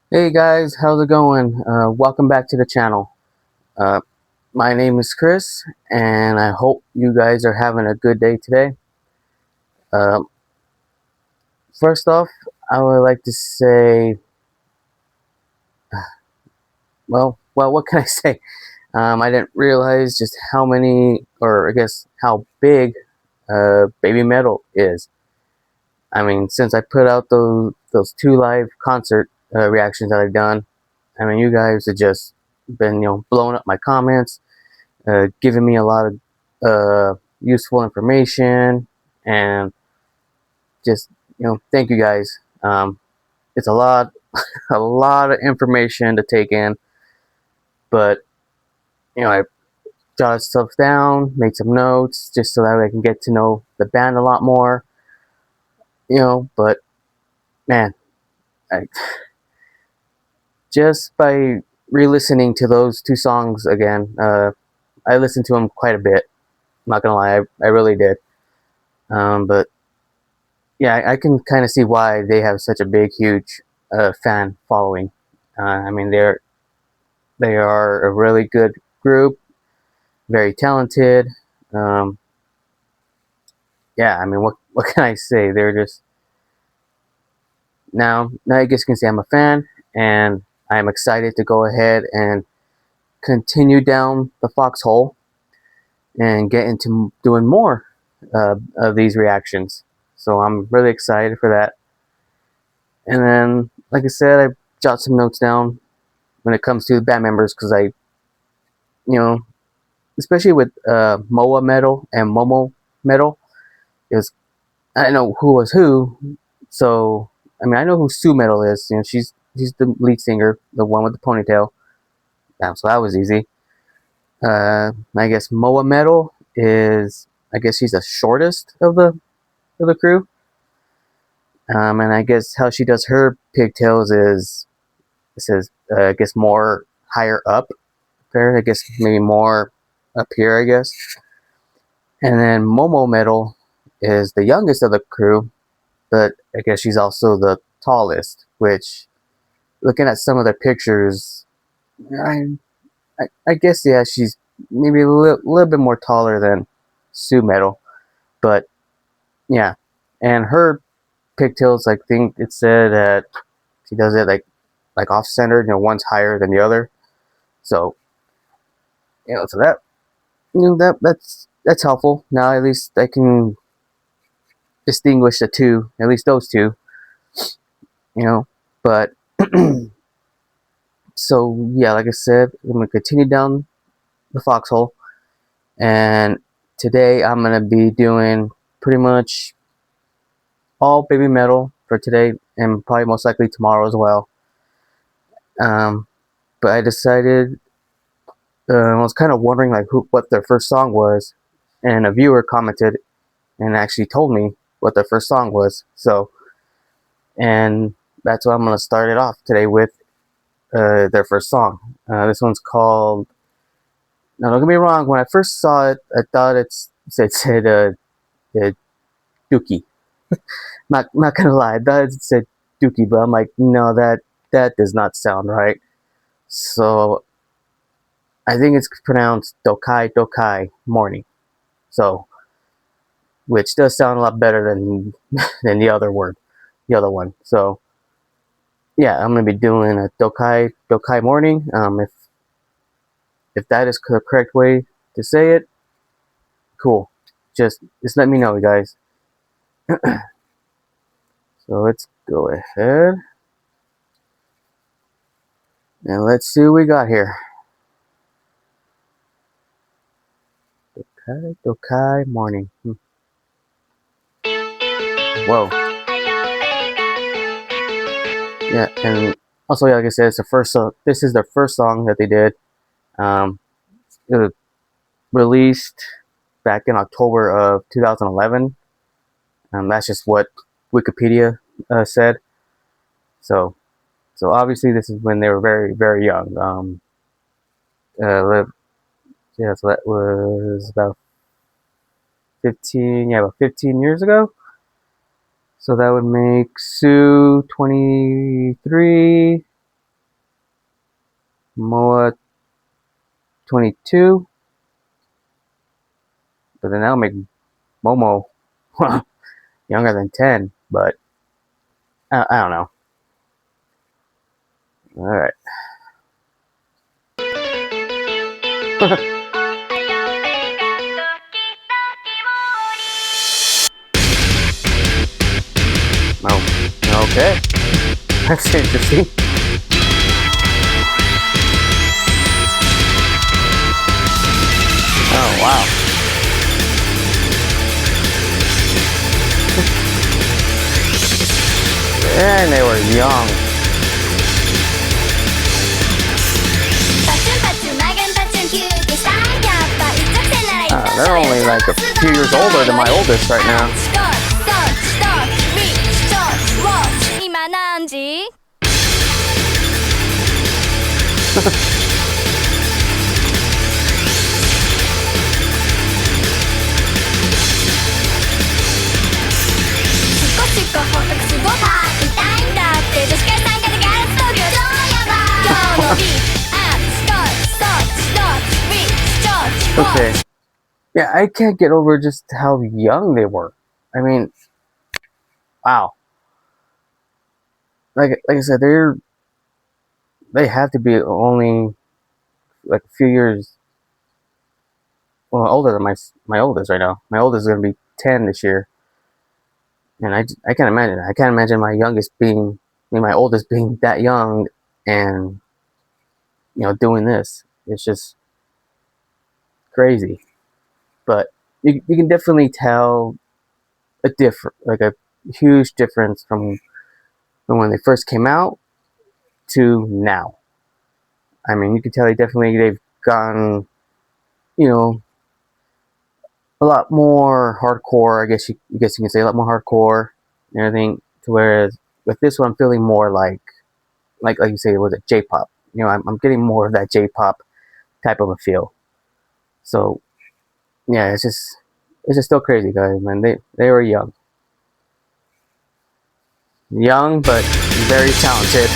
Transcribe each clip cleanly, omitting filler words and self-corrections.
Hey guys, how's it going? Welcome back to the channel. Uh, my name is Chris, and I hope you guys are having a good day today. Uh, First off, I would like to say, well, what can I say? I didn't realize just how many, or I guess how big, Babymetal is. I mean, since I put out those two live concert reactions that I've done, I mean, you guys have just been, blowing up my comments, giving me a lot of useful information, and just thank you guys. It's a lot, a lot of information to take in, but I jotted stuff down, made some notes, just so that I can get to know the band a lot more. But man, I, just by re-listening to those two songs again, I listened to them quite a bit. I'm not gonna lie, I really did. But yeah, I can kind of see why they have such a big, huge fan following. I mean, they are a really good group, very talented. Um, yeah, I mean, what can I say? They're just now I guess you can say I'm a fan, and I'm excited to go ahead and continue down the foxhole and get into doing more of these reactions. So I'm really excited for that. And then, like I said, I jot some notes down when it comes to the band members because you know, especially with Moa Metal and Momo Metal, is I know who was who. So I mean, I know who Sue Metal is. She's the lead singer, the one with the ponytail. Yeah, so that was easy. I guess Moa Metal is, I guess she's the shortest of the crew. And I guess how she does her pigtails is, it says, I guess more higher up there. I guess maybe more up here, I guess. And then Momo Metal is the youngest of the crew, but I guess she's also the tallest, which, looking at some of their pictures, I, I guess, yeah, she's maybe a little bit more taller than Sue Metal. But yeah. And her pigtails, I think it said that she does it like off centered, one's higher than the other. So, so that, that's helpful. Now at least I can distinguish the two, at least those two, you know. But so yeah, like I said, I'm gonna continue down the foxhole, and today I'm gonna be doing pretty much all baby metal for today, and probably most likely tomorrow as well. Um, but I decided, I was kind of wondering like what their first song was, and a viewer commented and actually told me what their first song was. So, and that's what I'm gonna start it off today with, their first song. This one's called. Now, don't get me wrong. When I first saw it, I thought it said Dookie. Not gonna lie, I thought it said Dookie, but I'm like, no, that does not sound right. So I think it's pronounced Dokai Dokai Morning. So, which does sound a lot better than than the other word, the other one. So yeah, I'm gonna be doing a Dokai Dokai Morning. If that is the correct way to say it, cool. Just let me know, guys. So let's go ahead and let's see what we got here. Dokai Dokai Morning. Whoa. Yeah, and also, yeah, like I said, it's the first. This is the first song that they did. Um, it was released back in October of 2011. That's just what Wikipedia said. So, so obviously, this is when they were very, very young. Uh, yeah, so that was about 15. Yeah, about 15 years ago. So that would make Sue 23. Moa 22, but then that'll make Momo younger than 10. But I don't know. All right. Oh, okay. That's interesting. Oh, wow. And they were young. They're only like a few years older than my oldest right now. Okay. Yeah, I can't get over just how young they were. I mean, wow. Like I said, they have to be only like a few years older than my oldest right now. My oldest is gonna be 10 this year, and I can't imagine. I can't imagine my my oldest being that young, and doing this. It's just crazy. But you can definitely tell a huge difference from when they first came out to now. I mean, you can tell they've gotten, you know, a lot more hardcore. I guess you can say a lot more hardcore and everything. To whereas with this one, I'm feeling more like you say, was it J-pop? I'm getting more of that J-pop type of a feel. So yeah, it's just still crazy, guys. Man, they were young but very talented.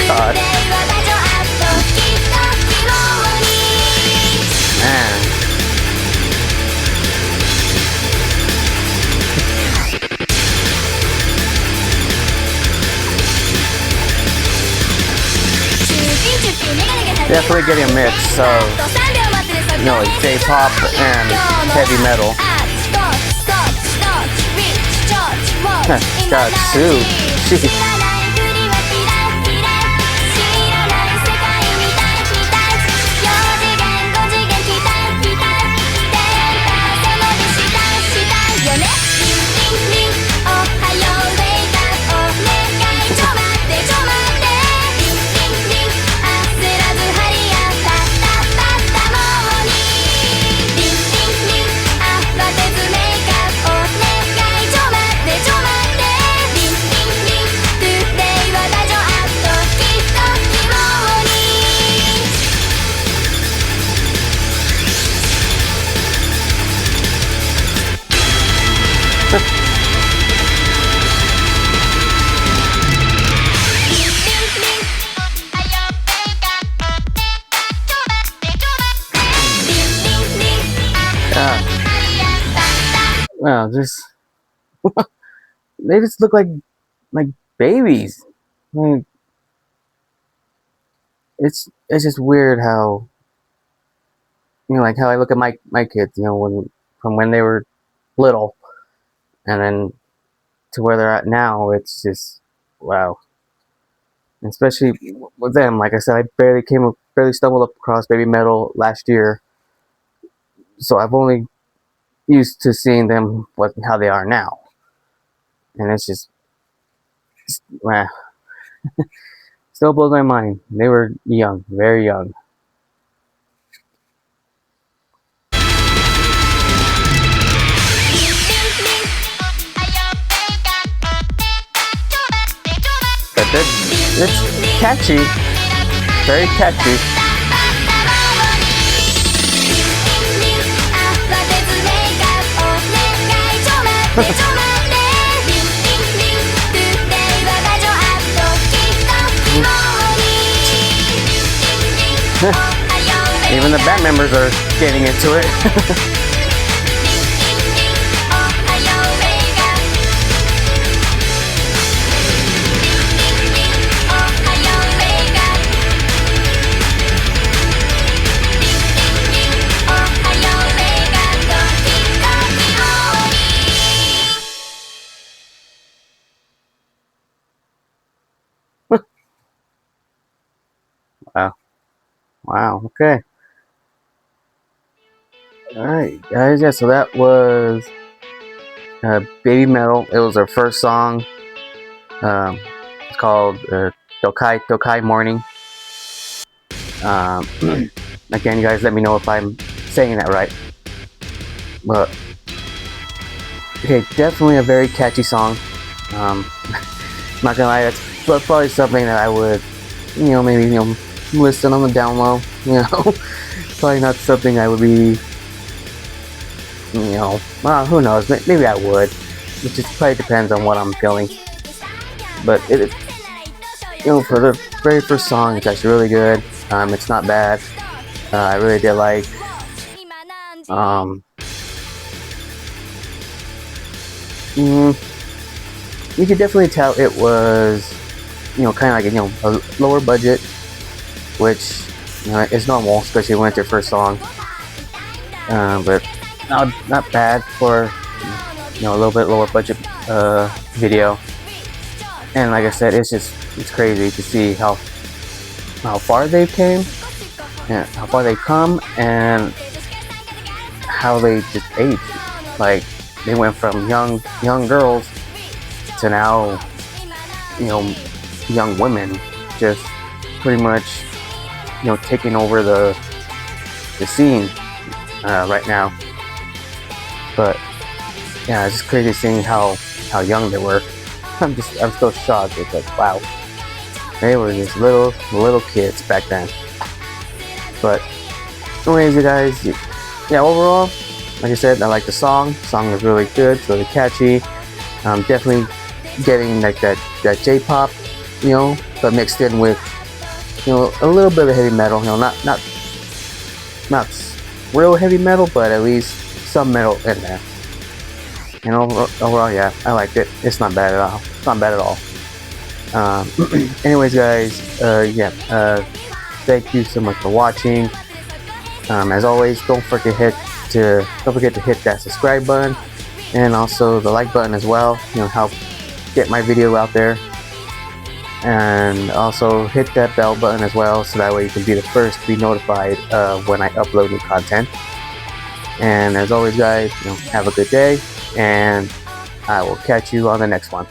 God. Man. Definitely getting a mix of, like J-pop and heavy metal. Got Sue. Well, they just look like babies. Like, it's just weird how like how I look at my kids, from when they were little, and then to where they're at now. It's just wow. And especially with them, like I said, I barely barely stumbled across Babymetal last year, so I've only used to seeing them how they are now, and it's just still blows my mind. They were young, very young. But it's catchy, very catchy. Even the band members are getting into it. Wow. Wow, okay. Alright, guys, yeah, so that was Babymetal. It was our first song. It's called Tokai Tokai Morning. Again, guys, let me know if I'm saying that right. But, okay, definitely a very catchy song. Not gonna lie, that's probably something that I would, maybe, listen on the down low, Probably not something I would be, well, who knows, maybe I would. It just probably depends on what I'm feeling. But it for the very first song, it's actually really good. It's not bad. I really did like. You could definitely tell it was, kind of like a lower budget, which is normal, especially when it's your first song. But not bad for a little bit lower budget video. And like I said, it's crazy to see how far they've came, and how far they've come, and how they just aged. Like they went from young girls to now, young women, just pretty much, taking over the scene right now. But yeah, it's just crazy seeing how young they were. I'm still shocked. It's like, wow, they were just little kids back then. But anyways, you guys, yeah, overall, like I said, I like the song. The song was really good, it's really catchy. Definitely getting like that J-pop, but mixed in with a little bit of heavy metal. Not real heavy metal, but at least some metal in there. Overall, yeah, I liked it. It's not bad at all. It's not bad at all. Anyways, guys, thank you so much for watching. As always, don't forget to hit that subscribe button and also the like button as well. Help get my video out there. And also hit that bell button as well, so that way you can be the first to be notified when I upload new content. And as always, guys, have a good day, and I will catch you on the next one.